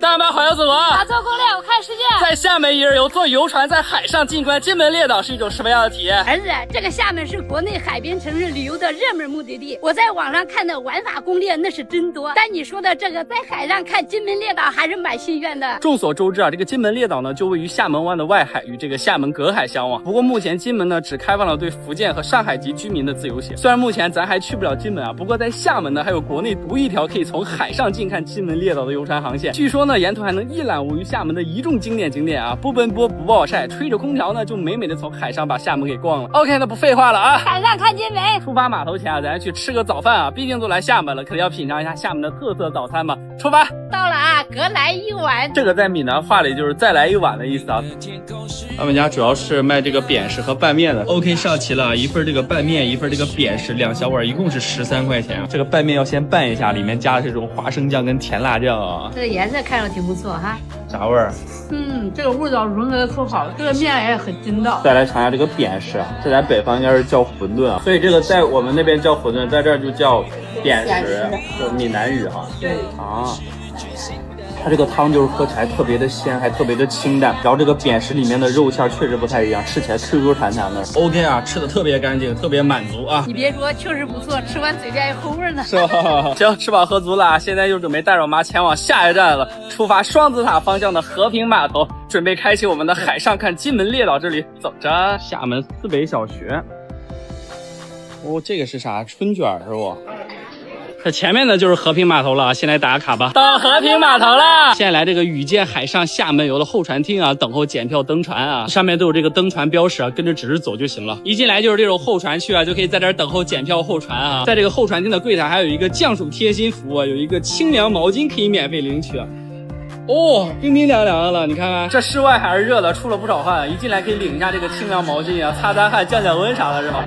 大马好游子我打错攻略，我看世界。在厦门一日游，坐游船在海上进观金门列岛是一种什么样的体验？儿子，这个厦门是国内海边城市旅游的热门目的地。我在网上看的玩法攻略那是真多，但你说的这个在海上看金门列岛还是蛮心愿的。众所周知啊，这个金门列岛呢就位于厦门湾的外海，与这个厦门隔海相望。不过目前金门呢只开放了对福建和上海籍居民的自由行。虽然目前咱还去不了金门啊，不过在厦门呢还有国内独一条可以从海上近看金门列岛的游船航线。据说呢沿途还能一览无余厦门的一众景点啊，不奔波不暴晒，吹着空调呢就美美的从海上把厦门给逛了。OK， 那不废话了啊，海上看金门。出发码头前啊，咱去吃个早饭啊，毕竟都来厦门了，肯定要品尝一下厦门的特色早餐嘛。出发。到了啊，隔来一碗。这个在闽南话里就是再来一碗的意思啊。他们家主要是卖这个扁食和拌面的。OK， 上齐了，一份这个拌面，一份这个扁食，两小碗，一共是13块钱啊。这个拌面要先拌一下，里面加的是这种花生酱跟甜辣酱啊。这个颜色看着挺不错哈。啥味儿？这个味道融合的特好，这个面也很筋道。再来尝一下这个扁食，这在北方应该是叫馄饨啊，所以这个在我们那边叫馄饨，在这儿就叫扁食，就闽南语哈。对啊。它这个汤就是喝起来特别的鲜，还特别的清淡，然后这个扁食里面的肉馅确实不太一样，吃起来 QQ 弹弹的。OK 啊，吃的特别干净，特别满足啊。你别说，确实不错，吃完嘴里还有后味呢。是吧？行，吃饱喝足了，现在就准备带着我妈前往下一站了，出发双子塔方向的和平码头，准备开启我们的海上看金门列岛之旅。走着，厦门思北小学。哦，这个是啥？春卷是不？这前面的就是和平码头了，先来打卡吧。到和平码头了，现在来这个遇见海上厦门游的候船厅啊，等候检票登船啊，上面都有这个登船标识啊，跟着指示走就行了。一进来就是这种候船区啊，就可以在这儿等候检票候船啊。在这个候船厅的柜台还有一个降暑贴心服务啊，有一个清凉毛巾可以免费领取啊。哦，冰冰凉凉的了，你看看，这室外还是热的，出了不少汗，一进来可以领一下这个清凉毛巾啊，擦擦汗，降降温啥的，是吧？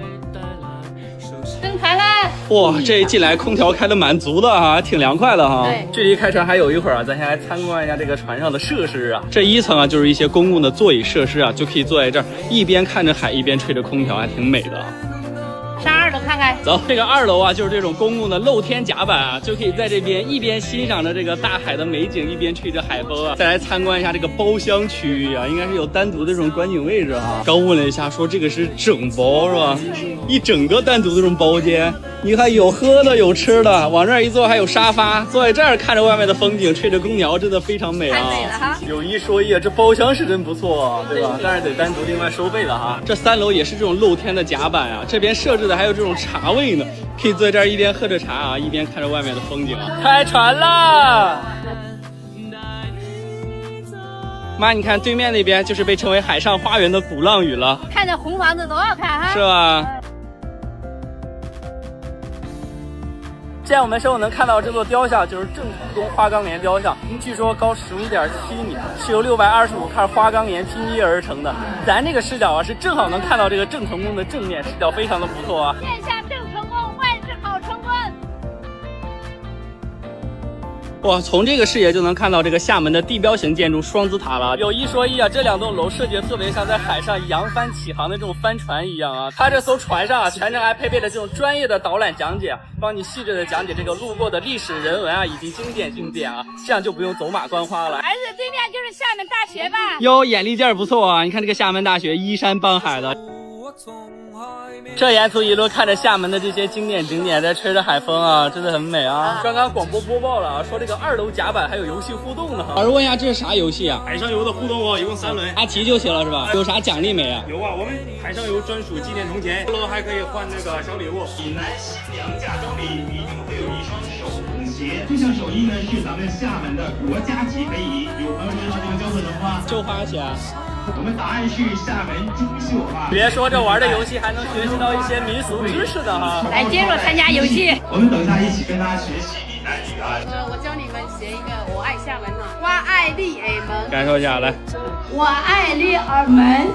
登船啦！哇，这一进来空调开的蛮足的哈，还挺凉快的哈。对，距离开船还有一会儿啊，咱先来参观一下这个船上的设施啊。这一层啊，就是一些公共的座椅设施啊，就可以坐在这儿，一边看着海，一边吹着空调，还挺美的啊。上2楼看看。走，这个2楼啊，就是这种公共的露天甲板啊，就可以在这边一边欣赏着这个大海的美景，一边吹着海风啊。再来参观一下这个包厢区域啊，应该是有单独的这种观景位置啊。刚问了一下，说这个是整包是吧？一整个单独的这种包间，你看有喝的有吃的，往这儿一坐还有沙发，坐在这儿看着外面的风景，吹着空调，真的非常美啊！太美了哈！有一说一啊，这包厢是真不错啊，对吧？但是得单独另外收费的哈。这3楼也是这种露天的甲板啊，这边设置的还有这种茶位呢，可以坐在这儿一边喝着茶啊，一边看着外面的风景啊。开船啦！妈，你看对面那边就是被称为海上花园的鼓浪屿了，看着红房子多好看哈！是吧？现在我们手能看到这座雕像就是郑成功花岗岩雕像，据说高15.7米，是由625块花岗岩拼接而成的。咱这个视角啊，是正好能看到这个郑成功的正面，视角非常的不错啊。天下郑成功，万事好成功。哇，从这个视野就能看到这个厦门的地标型建筑双子塔了。有一说一啊，这2栋楼设计的特别像在海上扬帆起航的这种帆船一样啊。它这艘船上啊，全程还配备了这种专业的导览讲解，帮你细致的讲解这个路过的历史人文啊，以及经典景点啊，这样就不用走马观花了。儿子，对面就是厦门大学吧？哟，眼力劲儿不错啊！你看这个厦门大学依山傍海的。这沿途一路看着厦门的这些经典景点，在吹着海风啊，真的很美啊！刚刚广播播报了啊，说这个2楼甲板还有游戏互动呢。老师问一下，这是啥游戏啊？海上游的互动哦，一共3轮，答题就行了是吧？有啥奖励没啊？有啊，我们海上游专属纪念铜钱，1楼还可以换那个小礼物。以男新娘嫁妆里一定会有一双手工鞋，这项手艺呢是咱们厦门的国家级非遗。有朋友知道这个标准的话，就花钱。我们答案是厦门珠绣花。别说这玩的游戏还能学习到一些民俗知识的哈。来，接着参加游戏。我们等一下一起跟大家学习闽南语啊。我教你们学一个，我爱厦门啊，我爱爱丽尔门，感受一下，来。我爱丽尔门，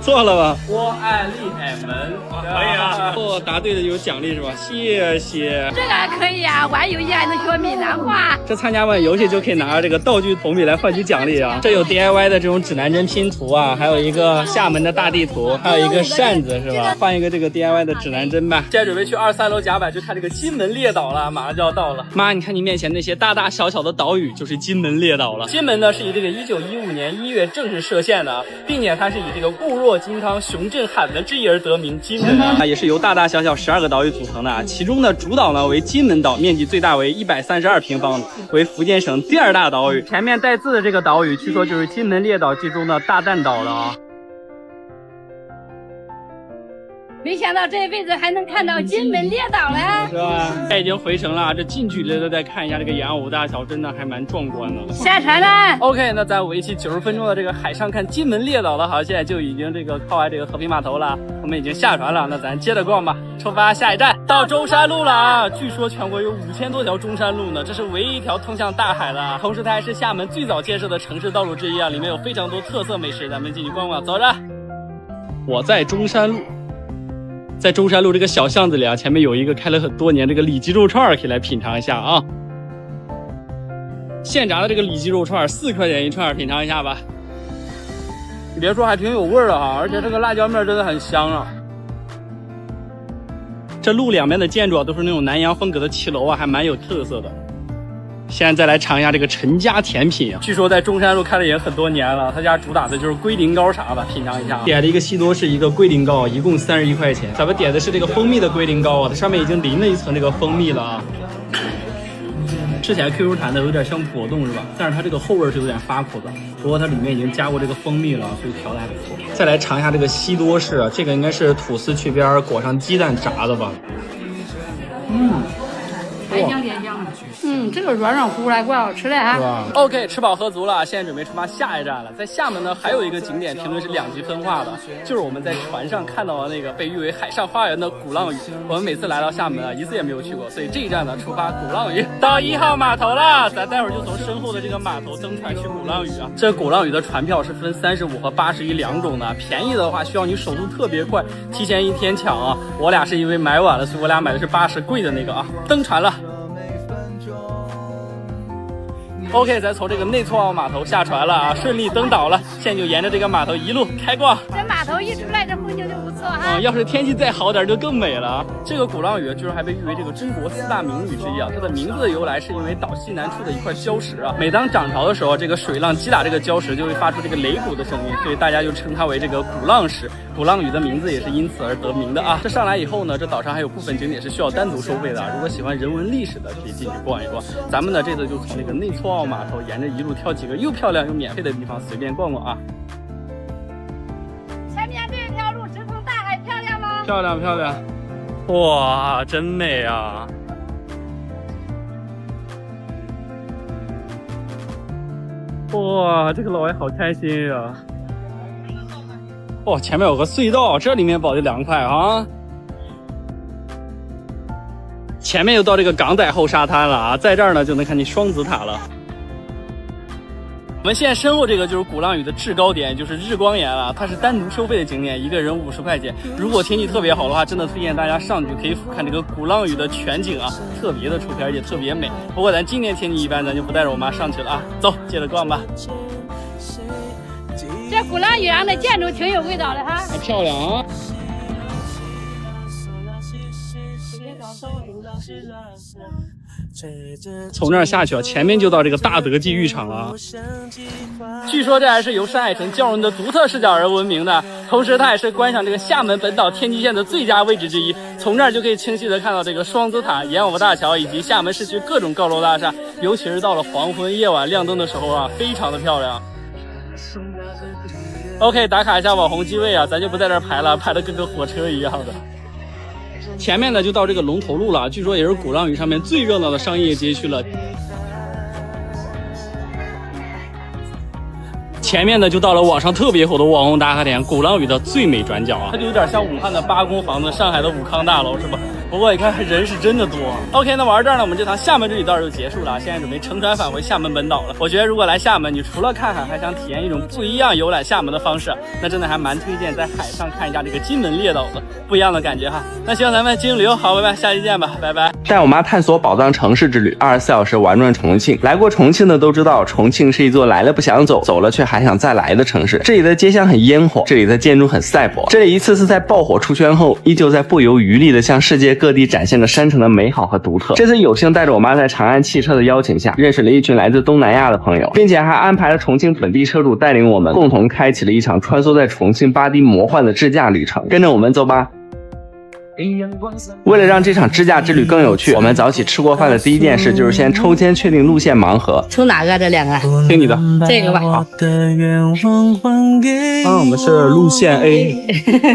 错了吧？我爱丽尔门，可以啊。哦，答对的有奖励是吧？谢谢。这个还可以啊，玩游戏还能学闽南话。这参加完游戏就可以拿着这个道具铜币来换取奖励啊！这有 DIY 的这种指南针拼图啊，还有一个厦门的大地图，还有一个扇子是吧？换一个这个 DIY 的指南针吧。现在准备去23楼甲板去看这个金门列岛了，马上就要到了。妈，你看你面前那些大大小小的岛屿，就是金门列岛了。金门呢是以这个1915年1月正式设县的，并且它是以这个固若金汤、雄镇海门之意而得名。金门啊，也是由大大小小12个岛屿组成的，其中的主岛呢为金门岛，面积最大为132平方米，为福建省第2大岛屿。前面带字的这个岛屿，据说就是金门列岛记中的大蛋岛了啊。没想到这辈子还能看到金门列岛了，是吧？它已经回城了，这近距离的再看一下这个沿岸五大桥，真的还蛮壮观的。下船了。OK， 那咱为期90分钟的这个海上看金门列岛的好，现在就已经这个靠完这个和平码头了，我们已经下船了。那咱接着逛吧，出发下一站到中山路了啊！据说全国有5000多条中山路呢，这是唯一一条通向大海的，同时它还是厦门最早建设的城市道路之一啊，里面有非常多特色美食，咱们进去逛逛，走着。我在中山路。在中山路这个小巷子里啊，前面有一个开了很多年这个里脊肉串，可以来品尝一下啊。现炸的这个里脊肉串4块钱一串，品尝一下吧。你别说，还挺有味儿的哈，而且这个辣椒面真的很香啊。这路两边的建筑啊，都是那种南洋风格的骑楼啊，还蛮有特色的。现在再来尝一下这个陈家甜品啊，据说在中山路开了也很多年了，他家主打的就是龟苓膏啥的，品尝一下。点了一个西多士，一个龟苓膏，一共31块钱。咱们点的是这个蜂蜜的龟苓膏啊，它上面已经淋了一层这个蜂蜜了啊。吃起来 Q 弹的，有点像果冻是吧？但是它这个后味是有点发苦的，不过它里面已经加过这个蜂蜜了，所以调的还不错。再来尝一下这个西多士，这个应该是吐司去边裹上鸡蛋炸的吧？甜香甜香的，这个软软乎来，怪好吃的哈。是吧 ？OK， 吃饱喝足了，现在准备出发下一站了。在厦门呢，还有一个景点评论是2极分化的，就是我们在船上看到的那个被誉为海上花园的鼓浪屿。我们每次来到厦门啊，一次也没有去过，所以这一站呢，出发鼓浪屿，到1号码头了。咱待会儿就从身后的这个码头登船去鼓浪屿啊。这鼓浪屿的船票是分35和81两种的，便宜的话需要你手速特别快，提前1天抢啊。我俩是因为买晚了，所以我俩买的是80贵的那个啊。登船了。OK， 咱从这个内厝澳码头下船了啊，顺利登岛了。现在就沿着这个码头一路开逛。这码头一出来，这风景就不错哈。要是天气再好点，就更美了啊。这个鼓浪屿居然还被誉为这个中国4大名屿之一啊。它的名字的由来是因为岛西南处的一块礁石啊，每当涨潮的时候，这个水浪击打这个礁石，就会发出这个擂鼓的声音，所以大家就称它为这个鼓浪石。鼓浪屿的名字也是因此而得名的啊。这上来以后呢，这岛上还有部分景点是需要单独收费的，如果喜欢人文历史的，可以进去逛一逛。咱们呢这次就从这个内厝澳码头沿着一路挑几个又漂亮又免费的地方随便逛逛啊。前面这条路直通大海，漂亮吗？漂亮漂亮，哇，真美啊！哇，这个老外好开心呀！哦，前面有个隧道，这里面保的凉快啊！前面又到这个港仔后沙滩了啊，在这儿呢就能看见双子塔了。我们现在身后这个就是鼓浪屿的制高点，就是日光岩了，它是单独收费的景点，一个人50块钱。如果天气特别好的话，真的推荐大家上去可以俯瞰这个鼓浪屿的全景啊，特别的出片，而且特别美。不过咱今天天气一般，咱就不带着我妈上去了啊。走，接着逛吧。这鼓浪屿上的建筑挺有味道的哈，还漂亮啊！从这儿下去啊，前面就到这个大德记浴场了。据说这还是由山海城礁人的独特视角而闻名的，同时它也是观赏这个厦门本岛天际线的最佳位置之一。从这儿就可以清晰的看到这个双子塔、沿五大桥以及厦门市区各种高楼大厦，尤其是到了黄昏夜晚亮灯的时候啊，非常的漂亮。OK， 打卡一下网红机位啊，咱就不在这儿排了，排的跟个火车一样的。前面呢就到这个龙头路了，据说也是鼓浪屿上面最热闹的商业街区了。前面呢就到了网上特别火的网红打卡点鼓浪屿的最美转角啊，它就有点像武汉的8公房子、上海的武康大楼是吧？不过你看人是真的多。OK， 那玩到这儿呢，我们这趟厦门之旅到这就结束了，现在准备乘船返回厦门本岛了。我觉得如果来厦门，你除了看海，还想体验一种不一样游览厦门的方式，那真的还蛮推荐在海上看一下这个金门列岛的不一样的感觉哈。那希望咱们金旅游好，拜拜，下期见吧，拜拜。带我妈探索宝藏城市之旅，24小时玩转重庆。来过重庆的都知道，重庆是一座来了不想走，走了却还想再来的城市。这里的街巷很烟火，这里的建筑很赛博，这里一次次在爆火出圈后，依旧在不遗余力的向世界各地展现着山城的美好和独特。这次有幸带着我妈在长安汽车的邀请下，认识了一群来自东南亚的朋友，并且还安排了重庆本地车主带领我们共同开启了一场穿梭在重庆8D魔幻的自驾旅程。跟着我们走吧。为了让这场自驾之旅更有趣，我们早起吃过饭的第一件事就是先抽签确定路线盲盒。抽哪个？这两个？听你的。这个吧。好。我们是路线 A。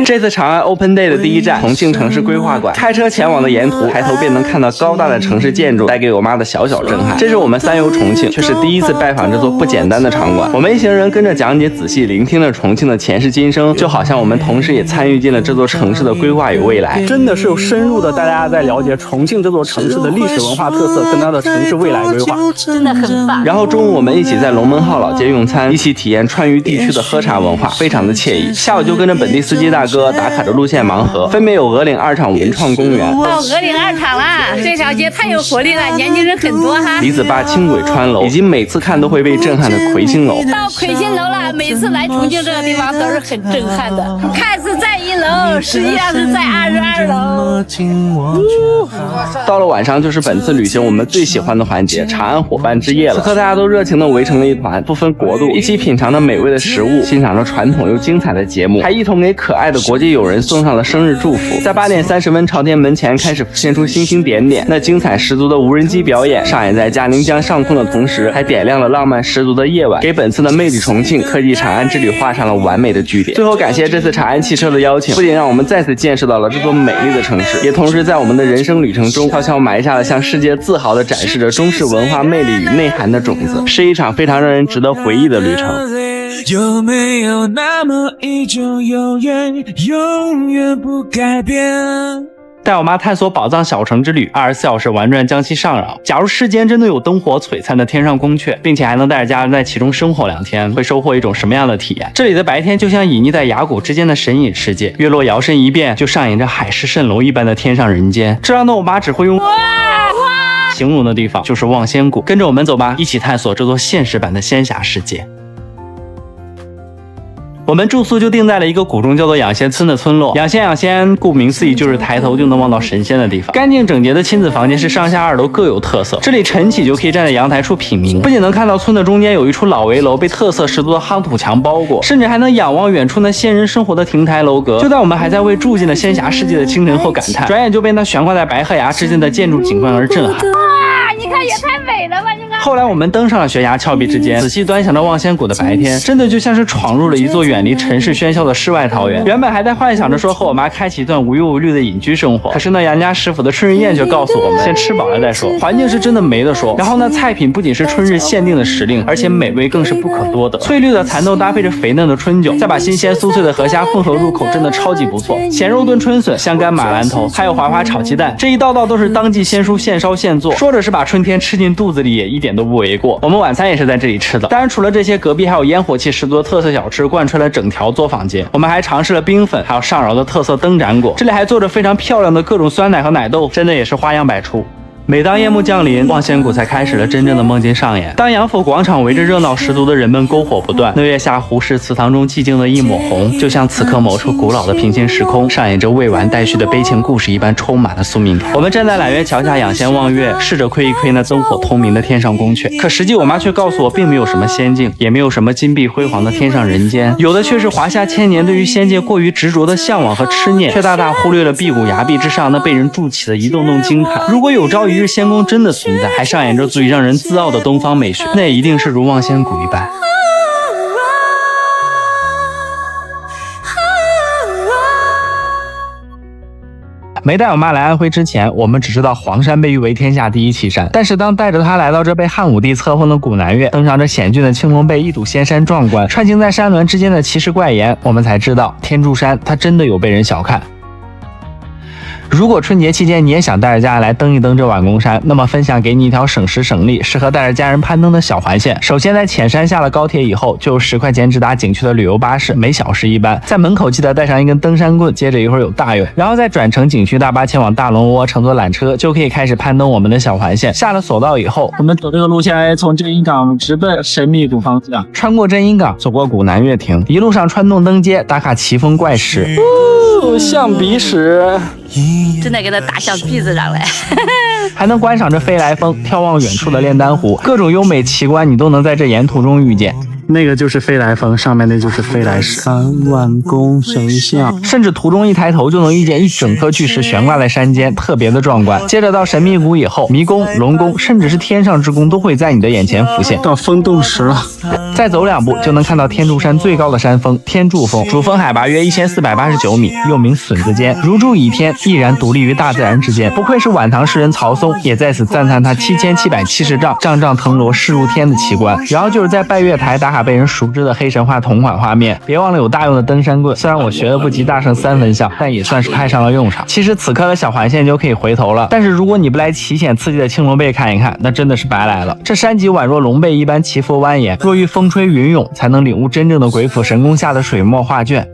这次长安 Open Day 的第一站，重庆城市规划馆。开车前往的沿途，抬头便能看到高大的城市建筑，带给我妈的小小震撼。这是我们3游重庆，却是第一次拜访这座不简单的场馆。我们一行人跟着讲解，仔细聆听了重庆的前世今生，就好像我们同时也参与进了这座城市的规划与未来。真的是有深入的带大家在了解重庆这座城市的历史文化特色跟它的城市未来规划，真的很棒。然后中午我们一起在龙门号老街用餐，一起体验川渝地区的喝茶文化，非常的惬意。下午就跟着本地司机大哥打卡着路线盲盒，分别有鹅岭2场文创公园。鹅岭2场啦，这条街太有活力了，年轻人很多哈。李子坝轻轨川楼，以及每次看都会被震撼的魁星楼。到魁星楼了，每次来重庆这个地方都是很震撼的，看似在1楼，实际上是在22楼。到了晚上就是本次旅行我们最喜欢的环节——长安伙伴之夜了。此刻大家都热情地围成了一团，不分国度，一起品尝着美味的食物，欣赏着传统又精彩的节目，还一同给可爱的国际友人送上了生日祝福。在8点30分朝天门前开始浮现出星星点点，那精彩十足的无人机表演上演在嘉陵江上空的同时，还点亮了浪漫十足的夜晚，给本次的魅力重庆科技长安之旅画上了完美的句点。最后感谢这次长安汽车的邀请，不仅让我们再次见识到了这座美丽的城市，也同时在我们的人生旅程中悄悄埋下了向世界自豪地展示着中式文化魅力与内涵的种子，是一场非常让人值得回忆的旅程。有没有那么一种永远不改变？带我妈探索宝藏小城之旅，24小时玩转江西上饶。假如世间真的有灯火璀璨的天上宫阙，并且还能带着家人在其中生活2天，会收获一种什么样的体验？这里的白天就像隐匿在崖谷之间的神隐世界，月落摇身一变，就上演着海市蜃楼一般的天上人间。这让我妈只会用形容的地方就是望仙谷。跟着我们走吧，一起探索这座现实版的仙侠世界。我们住宿就定在了一个古中叫做养仙村的村落。养仙，顾名思义就是抬头就能望到神仙的地方。干净整洁的亲子房间是上下2楼各有特色。这里晨起就可以站在阳台处品茗，不仅能看到村的中间有一处老围楼被特色十足的夯土墙包裹，甚至还能仰望远处那仙人生活的亭台楼阁。就在我们还在为住进了仙侠世界的清晨后感叹，转眼就被那悬挂在白鹤崖之间的建筑景观而震撼。你看也太美了吧！后来我们登上了悬崖峭壁之间，仔细端详着望仙谷的白天，真的就像是闯入了一座远离尘世喧嚣的世外桃源。原本还在幻想着说和我妈开启一段无忧无虑的隐居生活，可是那杨家食府的春日宴却告诉我们，先吃饱了再说。环境是真的没得说，然后呢，菜品不仅是春日限定的时令，而且美味更是不可多得。翠绿的蚕豆搭配着肥嫩的春酒，再把新鲜酥脆的河虾混合入口，真的超级不错。咸肉炖春笋、香干马兰头，还有滑滑炒鸡蛋，这一道道都是当季鲜蔬现烧现做，说着是把春天吃进肚子里，也一点都不为过。我们晚餐也是在这里吃的。当然除了这些，隔壁还有烟火气十足的特色小吃贯穿了整条作坊街。我们还尝试了冰粉，还有上饶的特色灯盏果，这里还做着非常漂亮的各种酸奶和奶豆，真的也是花样百出。每当夜幕降临，望仙谷才开始了真正的梦境上演。当杨府广场围着热闹十足的人们篝火不断，那月下湖市祠堂中寂静的一抹红，就像此刻某处古老的平行时空上演着未完待续的悲情故事一般，充满了宿命感。我们站在揽月桥下仰仙望月，试着窥一窥那灯火通明的天上宫阙，可实际我妈却告诉我，并没有什么仙境，也没有什么金碧辉煌的天上人间，有的却是华夏千年对于仙界过于执着的向往和痴念，却大大忽略了碧谷崖壁之上那被人筑起的一栋栋金塔。如果有朝一日仙宫真的存在，还上演着足以让人自傲的东方美学，那也一定是如望仙谷一般。没带我妈来安徽之前，我们只知道黄山被誉为天下第一奇山，但是当带着她来到这被汉武帝册封的古南岳，登上这险峻的青龙背，一睹仙山壮观，穿行在山峦之间的奇石怪岩，我们才知道天柱山它真的有被人小看。如果春节期间你也想带着家人来登一登这碗公山，那么分享给你一条省时省力、适合带着家人攀登的小环线。首先在浅山下了高铁以后，就有10块钱直达景区的旅游巴士，每小时1班。在门口记得带上一根登山棍，接着一会儿有大泳，然后再转乘景区大巴前往大龙窝，乘坐缆车就可以开始攀登我们的小环线。下了索道以后，我们走这个路线从真音港直奔神秘谷方向，穿过真音港，走过古南月亭，一路上穿洞登阶，打卡奇峰怪石。象鼻石，真的给它打象鼻子上来。还能观赏着飞来峰，眺望远处的炼丹湖，各种优美奇观你都能在这沿途中遇见。那个就是飞来峰，上面那就是飞来石，3万公神像，甚至途中一抬头就能遇见一整颗巨石悬挂在山间，特别的壮观。接着到神秘谷以后，迷宫、龙宫，甚至是天上之宫都会在你的眼前浮现。到风洞石了，再走2步就能看到天柱山最高的山峰天柱峰，主峰海拔约1489米，又名笋子尖，如柱倚天，毅然独立于大自然之间。不愧是晚唐诗人曹嵩，也在此赞叹他7770丈，丈丈腾挪势如天的奇观。然后就是在拜月台打卡被人熟知的黑神话同款画面，别忘了有大用的登山棍，虽然我学的不及大圣3分像，但也算是派上了用场。其实此刻的小环线就可以回头了，但是如果你不来奇险刺激的青龙背看一看，那真的是白来了。这山脊宛若龙背一般起伏蜿蜒，若遇风吹云涌，才能领悟真正的鬼斧神工下的水墨画卷。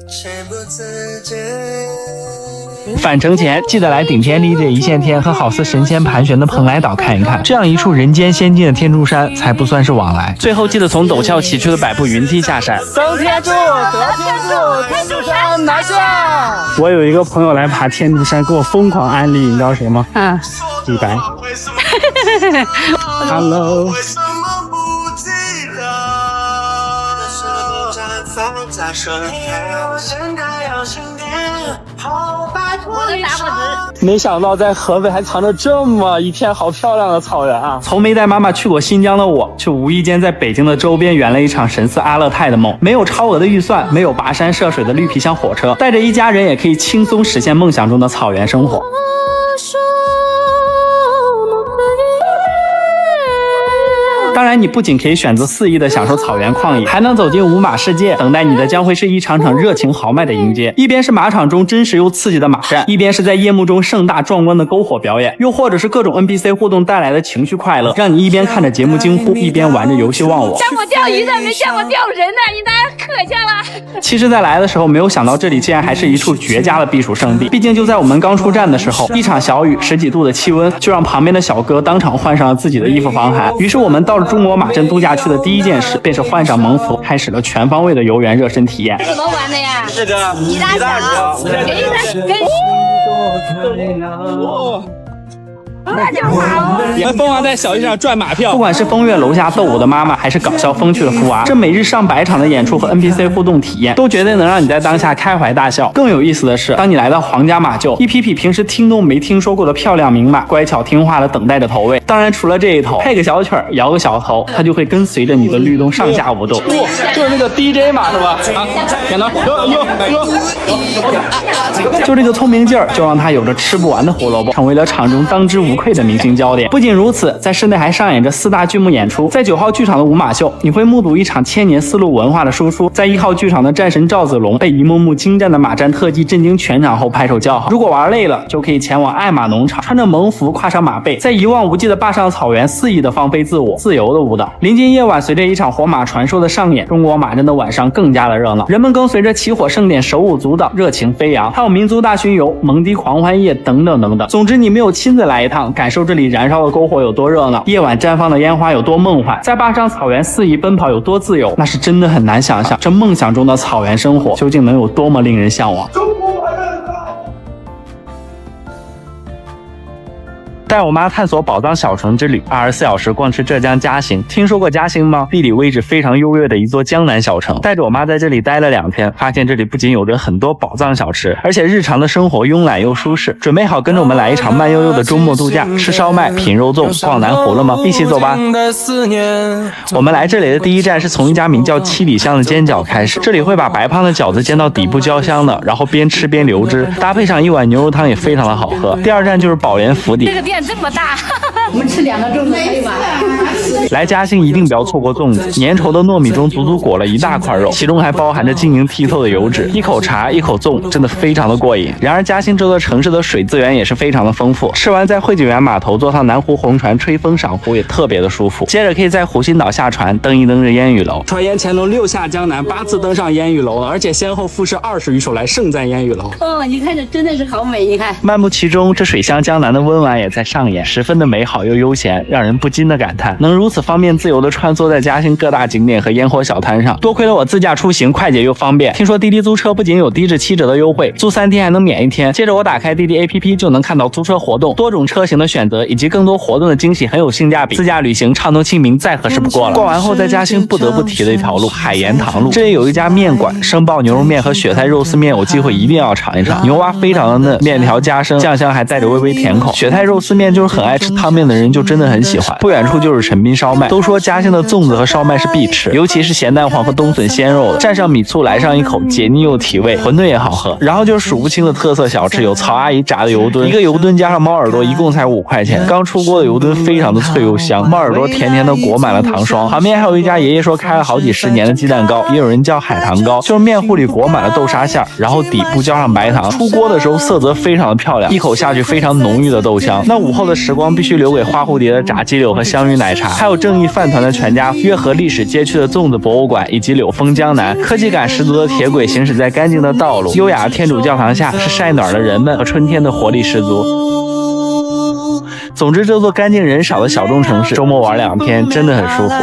返程前记得来顶天立地一线天和好似神仙盘旋的蓬莱岛看一看，这样一处人间仙境的天柱山才不算是往来。最后记得从陡峭崎岖的百步云梯下山，登天柱，得天柱，天柱山拿下。我有一个朋友来爬天柱山，给我疯狂安利，你知道谁吗？李白。Hello。没想到在河北还藏着这么一片好漂亮的草原啊！从没带妈妈去过新疆的我，却无意间在北京的周边圆了一场神似阿勒泰的梦。没有超额的预算，没有跋山涉水的绿皮箱火车，带着一家人也可以轻松实现梦想中的草原生活。当然，你不仅可以选择肆意的享受草原旷野，还能走进五马世界，等待你的将会是一场场热情豪迈的迎接。一边是马场中真实又刺激的马战，一边是在夜幕中盛大壮观的篝火表演，又或者是各种 NPC 互动带来的情绪快乐，让你一边看着节目惊呼，一边玩着游戏忘我。见过钓鱼的，没见过钓人的，你太可笑了。其实在来的时候没有想到这里竟然还是一处绝佳的避暑胜地，毕竟就在我们刚出站的时候，一场小雨10几度的气温就让旁边的小哥当场换上了自己的衣服防寒。于是我们到了中国马镇度假区的第一件事便是换上蒙服，开始了全方位的游园热身体验。怎么玩的呀？这个一大小，那叫马哦！也疯狂在小街上赚马票，不管是风月楼下斗舞的妈妈，还是搞笑风趣的福娃，这每日上百场的演出和 NPC 互动体验，都绝对能让你在当下开怀大笑。更有意思的是，当你来到皇家马厩，一匹匹平时听都没听说过的漂亮名马，乖巧听话的等待着投喂。当然，除了这一头，配个小曲儿，摇个小头，它就会跟随着你的律动上下舞动。就是那个 DJ 嘛，是吧？啊，点头，就这个聪明劲儿，就让他有着吃不完的胡萝卜，成为了场中当之无愧的明星焦点。不仅如此，在室内还上演着4大剧目演出。在9号剧场的舞马秀，你会目睹一场千年丝路文化的输出；在1号剧场的战神赵子龙被一幕幕精湛的马战特技震惊全场后拍手叫好。如果玩累了，就可以前往爱马农场，穿着蒙服，跨上马背，在一望无际的坝上草原肆意的放飞自我，自由的舞蹈。临近夜晚，随着一场火马传说的上演，中国马阵的晚上更加的热闹，人们跟随着起火盛典手舞足蹈，热情飞扬，还有民族大巡游、蒙迪狂欢夜等等等等。总之，你没有亲自来一趟，感受这里燃烧的篝火有多热闹，夜晚绽放的烟花有多梦幻，在坝上草原肆意奔跑有多自由，那是真的很难想象，这梦想中的草原生活究竟能有多么令人向往。带我妈探索宝藏小城之旅，24小时逛吃浙江嘉兴。听说过嘉兴吗？地理位置非常优越的一座江南小城。带着我妈在这里待了2天，发现这里不仅有着很多宝藏小吃，而且日常的生活慵懒又舒适。准备好跟着我们来一场慢悠悠的周末度假，吃烧麦、品肉粽、逛南湖了吗？一起走吧！我们来这里的第一站是从一家名叫七里香的煎饺开始，这里会把白胖的饺子煎到底部焦香的，然后边吃边流汁，搭配上一碗牛肉汤也非常的好喝。第二站就是宝莲府邸。这个店这么大我们吃2个粽子可以吗？来嘉兴一定不要错过粽子，粘稠的糯米中足足裹了一大块肉，其中还包含着晶莹剔透的油脂，一口茶一口粽，真的非常的过瘾。然而嘉兴这座城市的水资源也是非常的丰富，吃完在汇景园码头坐上南湖红船吹风赏湖也特别的舒服，接着可以在湖心岛下船登一登这烟雨楼。船沿乾隆6下江南8次登上烟雨楼了，而且先后赋诗20余首来盛赞烟雨楼。哦，你看这真的是好美，你看。漫步其中，这水乡江南的温婉也在上演，十分的美好又悠闲，让人不禁的感叹，能如此方便自由的穿梭在嘉兴各大景点和烟火小摊上，多亏了我自驾出行快捷又方便。听说滴滴租车不仅有低至7折的优惠，租3天还能免1天。接着我打开滴滴 APP 就能看到租车活动，多种车型的选择以及更多活动的惊喜，很有性价比。自驾旅行畅通清明再合适不过了。逛完后在嘉兴不得不提的一条路，海盐塘路，这里有一家面馆，生爆牛肉面和雪菜肉丝面有机会一定要尝一尝，牛蛙非常的嫩，面条加生，酱香还带着微微甜口。雪菜肉丝面就是很爱吃汤面的人就真的很喜欢。不远处就是陈斌烧麦，都说嘉兴的粽子和烧麦是必吃，尤其是咸蛋黄和冬笋鲜肉的，蘸上米醋来上一口，解腻又提味。馄饨也好喝，然后就是数不清的特色小吃，有曹阿姨炸的油墩，一个油墩加上猫耳朵一共才5块钱，刚出锅的油墩非常的脆又香，猫耳朵甜甜的裹满了糖霜。旁边还有一家爷爷说开了好几10年的鸡蛋糕，也有人叫海棠糕，就是面糊里裹满了豆沙馅，然后底部浇上白糖，出锅的时候色泽非常的漂亮，一口下去非常浓郁的豆香。那午后的时光必须留给花蝴蝶的炸鸡柳和香芋奶茶，还有正义饭团的全家约合历史街区的粽子博物馆以及柳峰江南，科技感十足的铁轨行驶在干净的道路，优雅的天主教堂下是晒暖的人们和春天的活力十足。总之这座干净人少的小众城市，周末玩2天真的很舒服。